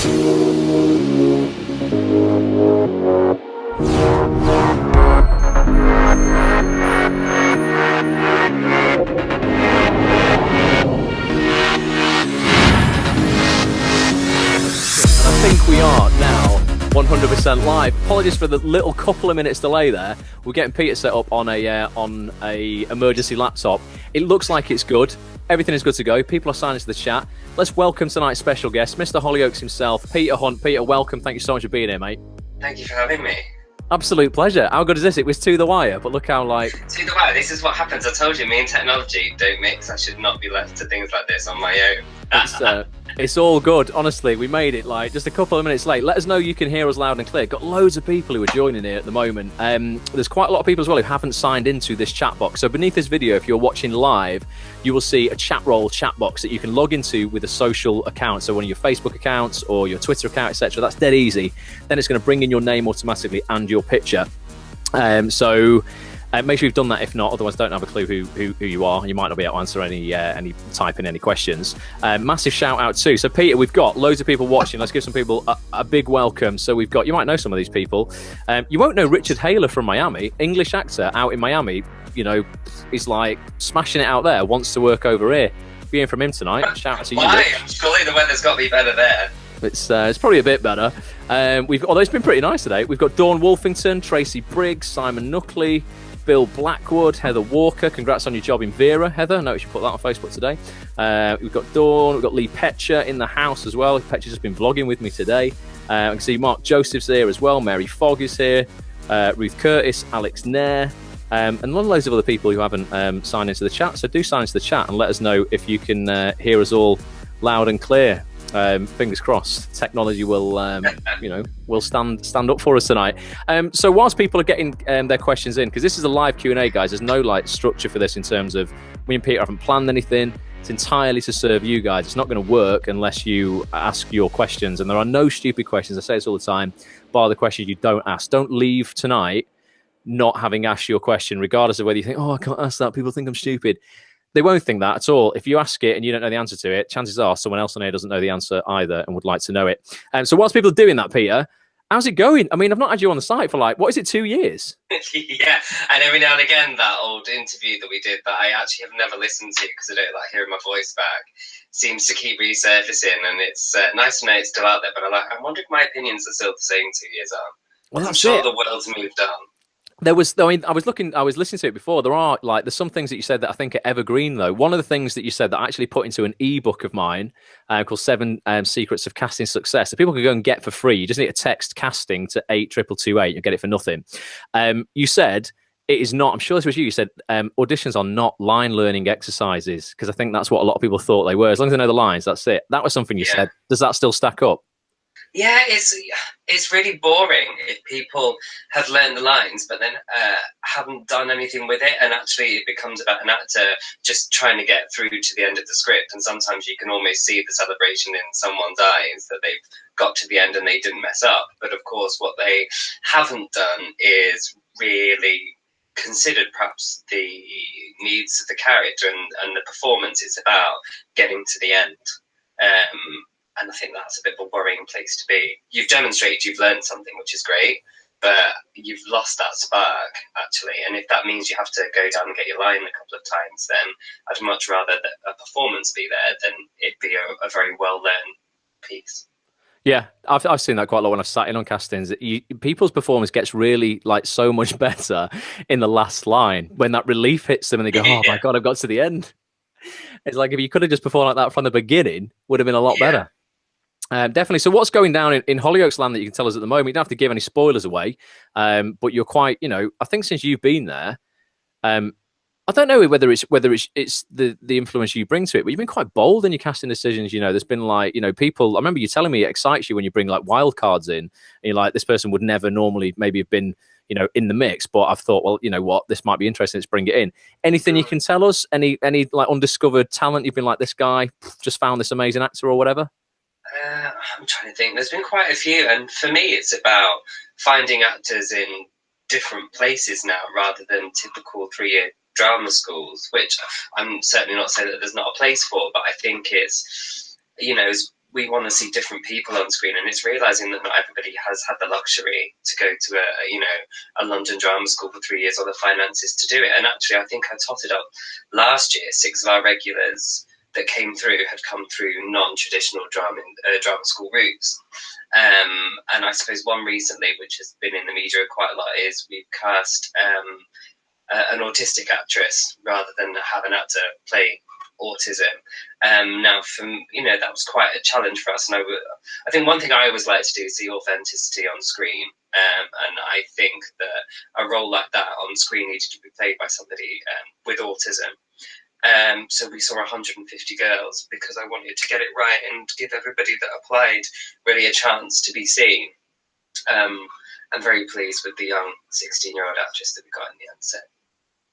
think we are now 100% live. Apologies for the little couple of minutes delay there. We're getting Peter set up on a emergency laptop. It looks like it's good. Everything is good to go. People are signing to the chat. Let's welcome tonight's special guest, Mr. Hollyoaks himself, Peter Hunt. Peter, welcome. Thank you so much for being here, mate. Thank you for having me. Absolute pleasure. How good is this? It was to the wire, but look how To the wire, this is what happens. I told you, me and technology don't mix. I should not be left to things like this on my own. It's all good. Honestly, we made it like just a couple of minutes late. Let us know you can hear us loud and clear. Got loads of people who are joining here at the moment. There's quite a lot of people as well who haven't signed into this chat box. So beneath this video, if you're watching live, you will see a chat box that you can log into with a social account. So one of your Facebook accounts or your Twitter account, etc. That's dead easy. Then it's going to bring in your name automatically and your picture. Make sure you've done that. If not, otherwise don't have a clue who you are. You might not be able to answer any questions. Massive shout out too. So Peter, we've got loads of people watching. Let's give some people a big welcome. So we've got, you might know some of these people. You won't know Richard Haler from Miami, English actor out in Miami. You know, he's like smashing it out there. Wants to work over here. Be hearing from him tonight. Shout out to you. Why? Surely the weather's got to be better there. It's probably a bit better. Although it's been pretty nice today. We've got Dawn Wolfington, Tracy Briggs, Simon Nuckley, Bill Blackwood, Heather Walker. Congrats on your job in Vera, Heather. I noticed you put that on Facebook today. We've got Dawn, we've got Lee Petcher in the house as well. Petcher's just been vlogging with me today. I can see Mark Joseph's here as well. Mary Fogg is here. Ruth Curtis, Alex Nair, and loads of other people who haven't signed into the chat. So do sign into the chat and let us know if you can hear us all loud and clear. Fingers crossed, technology will, will stand up for us tonight. So whilst people are getting their questions in, because this is a live Q&A, guys, there's no like structure for this in terms of me and Peter haven't planned anything. It's entirely to serve you guys. It's not going to work unless you ask your questions, and there are no stupid questions. I say this all the time, bar the questions you don't ask. Don't leave tonight not having asked your question, regardless of whether you think, oh, I can't ask that, people think I'm stupid. They won't think that at all. If you ask it and you don't know the answer to it, chances are someone else on here doesn't know the answer either and would like to know it. So whilst people are doing that, Peter, how's it going? I mean, I've not had you on the site for like, what is it, 2 years? Yeah, and every now and again, that old interview that we did that I actually have never listened to because I don't like hearing my voice back seems to keep resurfacing, and it's nice to know it's still out there, but I wonder if my opinions are still the same 2 years on. Well, I'm sure the world's moved on. I was listening to it before. There's some things that you said that I think are evergreen though. One of the things that you said that I actually put into an ebook of mine called 7 Secrets of Casting Success that people can go and get for free. You just need to text casting to 82228. You'll get it for nothing. You said it is not, I'm sure this was you said auditions are not line learning exercises, because I think that's what a lot of people thought they were. As long as they know the lines, that's it. That was something you said. Does that still stack up? Yeah, it's really boring if people have learned the lines but then haven't done anything with it, and actually it becomes about an actor just trying to get through to the end of the script, and sometimes you can almost see the celebration in someone's eyes that they've got to the end and they didn't mess up. But of course what they haven't done is really considered perhaps the needs of the character and the performance. It's about getting to the end. And I think that's a bit of a worrying place to be. You've demonstrated you've learned something, which is great, but you've lost that spark, actually. And if that means you have to go down and get your line a couple of times, then I'd much rather that a performance be there than it be a very well-learned piece. Yeah, I've seen that quite a lot when I've sat in on castings. People's performance gets really like so much better in the last line when that relief hits them and they go, oh my God, I've got to the end. It's like if you could have just performed like that from the beginning, would have been a lot better. Definitely. So what's going down in Hollyoaks land that you can tell us at the moment? You don't have to give any spoilers away, but you're quite, I think since you've been there, I don't know whether it's the influence you bring to it, but you've been quite bold in your casting decisions. There's been like, people, I remember you telling me it excites you when you bring like wild cards in, and you're like, this person would never normally maybe have been, in the mix, but I've thought, well, you know what, this might be interesting, let's bring it in. Anything you can tell us? Any like undiscovered talent you've been like, this guy just found this amazing actor or whatever? I'm trying to think. There's been quite a few, and for me, it's about finding actors in different places now, rather than typical 3-year drama schools, which I'm certainly not saying that there's not a place for, but I think it's, we want to see different people on screen, and it's realizing that not everybody has had the luxury to go to a London drama school for 3 years or the finances to do it. And actually, I think I totted up last year, 6 of our regulars that came through had come through non-traditional drama school routes. And I suppose one recently, which has been in the media quite a lot, is we've cast an autistic actress rather than have an actor play autism. Now, that was quite a challenge for us. And I think one thing I always like to do is see authenticity on screen. And I think that a role like that on screen needed to be played by somebody with autism. So we saw 150 girls because I wanted to get it right and give everybody that applied really a chance to be seen. I'm very pleased with the young 16-year-old actress that we got in the end. So.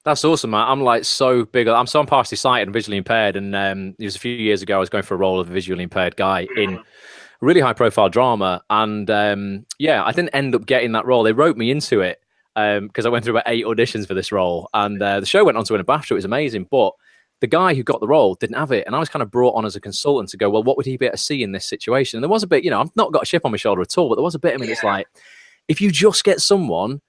That's awesome, man. I'm like so big. I'm so partially sighted and visually impaired. And it was a few years ago, I was going for a role of a visually impaired guy in really high profile drama. And I didn't end up getting that role. They wrote me into it because I went through about 8 auditions for this role. And the show went on to win a BAFTA. It was amazing. But the guy who got the role didn't have it. And I was kind of brought on as a consultant to go, well, what would he be able to see in this situation? And there was a bit, I've not got a chip on my shoulder at all, but there was a bit of me that's like, if you just get someone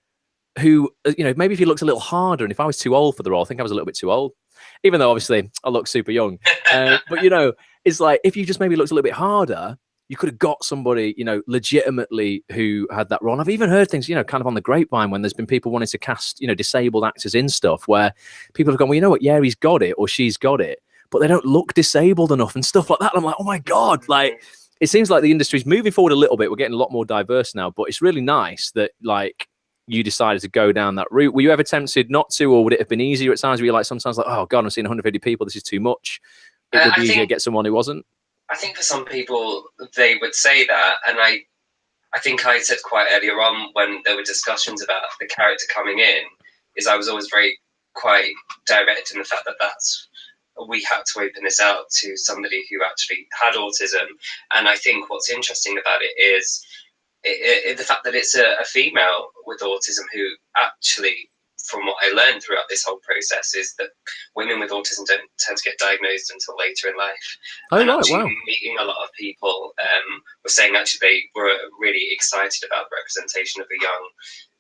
who, maybe if he looked a little harder, and if I was too old for the role, I think I was a little bit too old, even though obviously I look super young. But, it's like, if you just maybe looked a little bit harder, you could have got somebody, legitimately who had that role. And I've even heard things, kind of on the grapevine when there's been people wanting to cast, disabled actors in stuff where people have gone, well, you know what? Yeah, he's got it or she's got it, but they don't look disabled enough and stuff like that. And I'm like, oh my God, like, it seems like the industry's moving forward a little bit. We're getting a lot more diverse now, but it's really nice that, like, you decided to go down that route. Were you ever tempted not to, or would it have been easier at times? Were you like sometimes like, oh God, I'm seeing 150 people, this is too much? It would be easier to get someone who wasn't? I think for some people, they would say that. And I think I said quite earlier on when there were discussions about the character coming in, is I was always quite direct in the fact that we had to open this out to somebody who actually had autism. And I think what's interesting about it is the fact that it's a female with autism who actually, from what I learned throughout this whole process, is that women with autism don't tend to get diagnosed until later in life. Oh, and right, actually wow. Meeting a lot of people were saying actually they were really excited about the representation of a young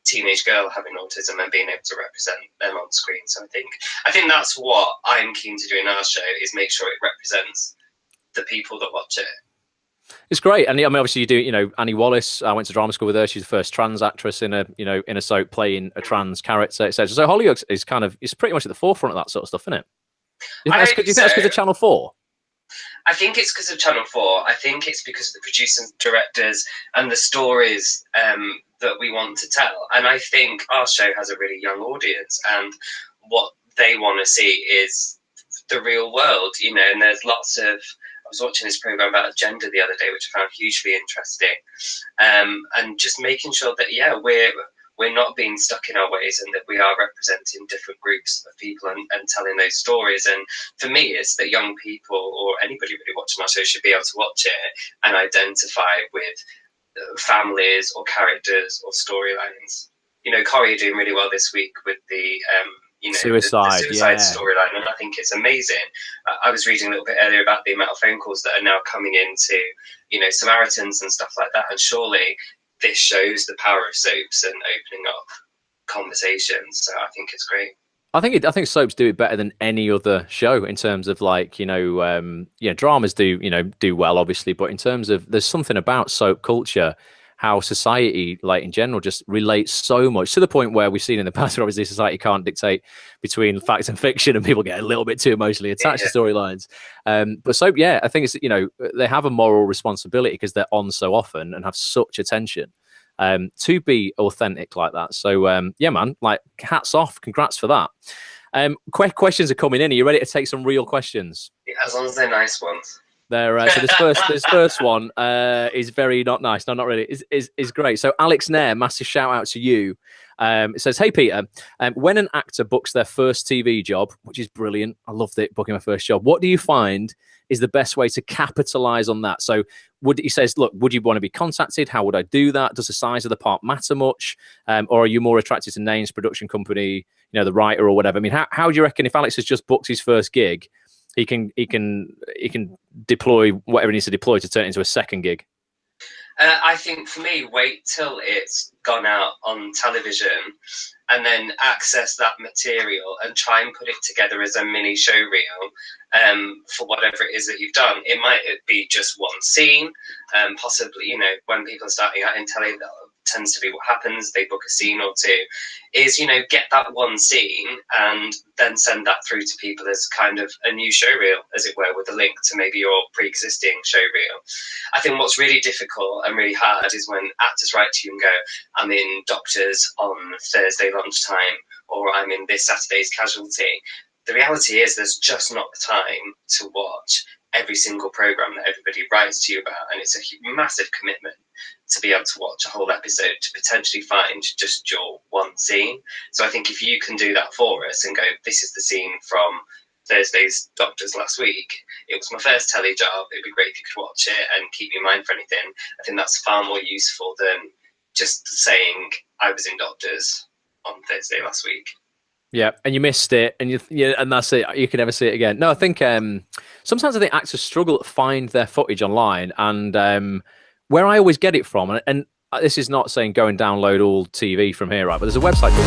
teenage girl having autism and being able to represent them on screen. So I think that's what I'm keen to do in our show, is make sure it represents the people that watch it. It's great. And I mean, obviously you do, Annie Wallace, I went to drama school with her. She's the first trans actress in a soap playing a trans character, etc. So Hollywood is pretty much at the forefront of that sort of stuff, isn't it? Do you think that's because of Channel 4? I think it's because of Channel 4. I think it's because of the producers, directors, and the stories that we want to tell. And I think our show has a really young audience, and what they want to see is the real world, and there's lots of... I was watching this program about gender the other day, which I found hugely interesting, and just making sure that we're not being stuck in our ways, and that we are representing different groups of people and telling those stories. And for me, it's that young people or anybody really watching our show should be able to watch it and identify with families or characters or storylines. Corrie are doing really well this week with the suicide storyline, and I think it's amazing. I was reading a little bit earlier about the amount of phone calls that are now coming into, Samaritans and stuff like that, and surely this shows the power of soaps and opening up conversations. So I think it's great. I think soaps do it better than any other show in terms of dramas do well, obviously, but in terms of, there's something about soap culture, how society, like in general, just relates so much, to the point where we've seen in the past where obviously society can't dictate between facts and fiction, and people get a little bit too emotionally attached to storylines. But soap, I think it's, they have a moral responsibility because they're on so often and have such attention to be authentic like that. So man, like, hats off, congrats for that. Questions are coming in. Are you ready to take some real questions? Yeah, as long as they're nice ones. So this first one is very not nice. No, not really. Is great. So Alex Nair, massive shout out to you. It says, hey Peter, when an actor books their first TV job, which is brilliant, I loved it, booking my first job, what do you find is the best way to capitalize on that? So he says, look, would you want to be contacted? How would I do that? Does the size of the part matter much? Or are you more attracted to names, production company, the writer or whatever? I mean, how do you reckon, if Alex has just booked his first gig, he can deploy whatever he needs to deploy to turn it into a second gig? I think for me, wait till it's gone out on television and then access that material and try and put it together as a mini show reel for whatever it is that you've done. It might be just one scene, possibly, you know, when people are starting out in telly, that tends to be what happens. They book a scene or two, is, you know, get that one scene and then send that through to people as kind of a new show reel, as it were, with a link to maybe your pre-existing show reel. I think what's really difficult and really hard is when actors write to you and go, I'm in Doctors on Thursday lunchtime, or I'm in this Saturday's Casualty. The reality is there's just not the time to watch every single program that everybody writes to you about, and it's a massive commitment to be able to watch a whole episode to potentially find just your one scene. So I think if you can do that for us and go, this is the scene from Thursday's Doctors last week, it was my first telly job, it'd be great if you could watch it and keep me in mind for anything. I think that's far more useful than just saying I was in Doctors on Thursday last week. Yeah, and you missed it, and and that's it. You can never see it again. No, I think sometimes I think actors struggle to find their footage online, and where I always get it from, and this is not saying go and download all TV from here, right? But there's a website called